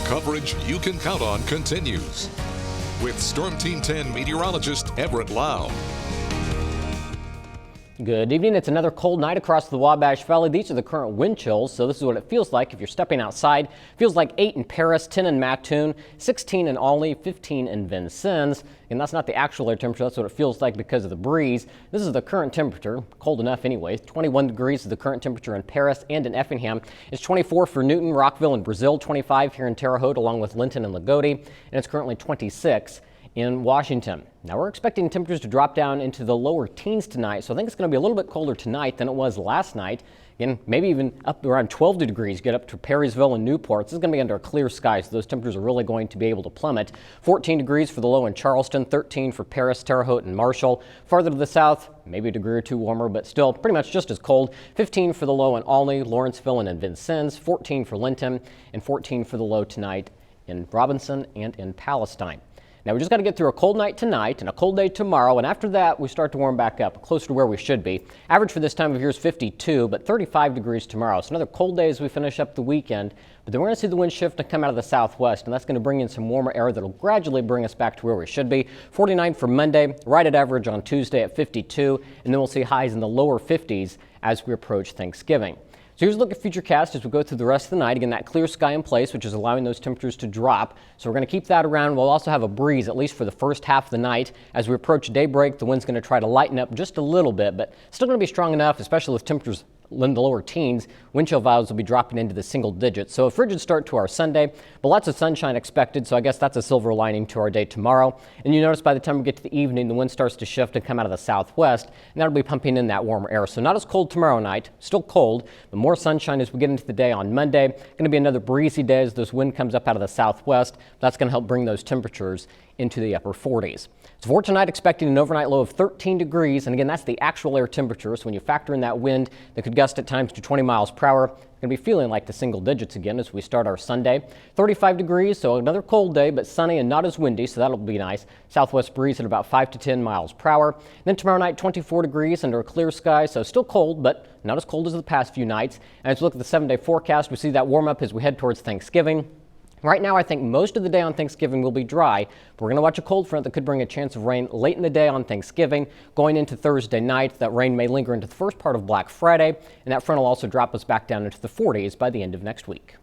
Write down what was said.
Coverage you can count on continues. With Storm Team 10 meteorologist Everett Lau. Good evening. It's another cold night across the Wabash Valley. These are the current wind chills, so this is what it feels like if you're stepping outside. Feels like 8 in Paris, 10 in Mattoon, 16 in Olney, 15 in Vincennes. And that's not the actual air temperature. That's what it feels like because of the breeze. This is the current temperature, cold enough anyway. 21 degrees is the current temperature in Paris and in Effingham. It's 24 for Newton, Rockville, and Brazil, 25 here in Terre Haute along with Linton and Lagodi, and it's currently 26 in Washington. Now we're expecting temperatures to drop down into the lower teens tonight, so I think it's going to be a little bit colder tonight than it was last night. Again, maybe even up around 12 degrees, get up to Perrysville and Newport. This is going to be under a clear sky, so those temperatures are really going to be able to plummet. 14 degrees for the low in Charleston, 13 for Paris, Terre Haute, and Marshall. Farther to the south, maybe a degree or two warmer, but still pretty much just as cold. 15 for the low in Olney, Lawrenceville, and in Vincennes, 14 for Linton, and 14 for the low tonight in Robinson and in Palestine. Now we just got to get through a cold night tonight and a cold day tomorrow, and after that we start to warm back up closer to where we should be. Average for this time of year is 52, but 35 degrees tomorrow. So another cold day as we finish up the weekend, but then we're going to see the wind shift and come out of the southwest, and that's going to bring in some warmer air that will gradually bring us back to where we should be. 49 for Monday, right at average on Tuesday at 52, and then we'll see highs in the lower 50s as we approach Thanksgiving. So here's a look at Futurecast as we go through the rest of the night. Again, that clear sky in place, which is allowing those temperatures to drop. So we're going to keep that around. We'll also have a breeze, at least for the first half of the night. As we approach daybreak, the wind's going to try to lighten up just a little bit, but still going to be strong enough, especially with temperatures in the lower teens. Wind chill values will be dropping into the single digits. So a frigid start to our Sunday, but lots of sunshine expected. So I guess that's a silver lining to our day tomorrow. And you notice by the time we get to the evening, the wind starts to shift and come out of the southwest, and that'll be pumping in that warmer air. So not as cold tomorrow night, still cold, but more sunshine as we get into the day on Monday. Going to be another breezy day as this wind comes up out of the southwest. That's going to help bring those temperatures into the upper 40s. So for tonight, expecting an overnight low of 13 degrees. And again, that's the actual air temperature. So when you factor in that wind that could gust at times to 20 miles per hour, it's going to be feeling like the single digits again as we start our Sunday. 35 degrees, so another cold day, but sunny and not as windy, so that'll be nice. Southwest breeze at about 5 to 10 miles per hour. Then tomorrow night, 24 degrees under a clear sky, so still cold, but not as cold as the past few nights. And as we look at the 7-day forecast, we see that warm up as we head towards Thanksgiving. Right now, I think most of the day on Thanksgiving will be dry, but we're going to watch a cold front that could bring a chance of rain late in the day on Thanksgiving. Going into Thursday night, that rain may linger into the first part of Black Friday, and that front will also drop us back down into the 40s by the end of next week.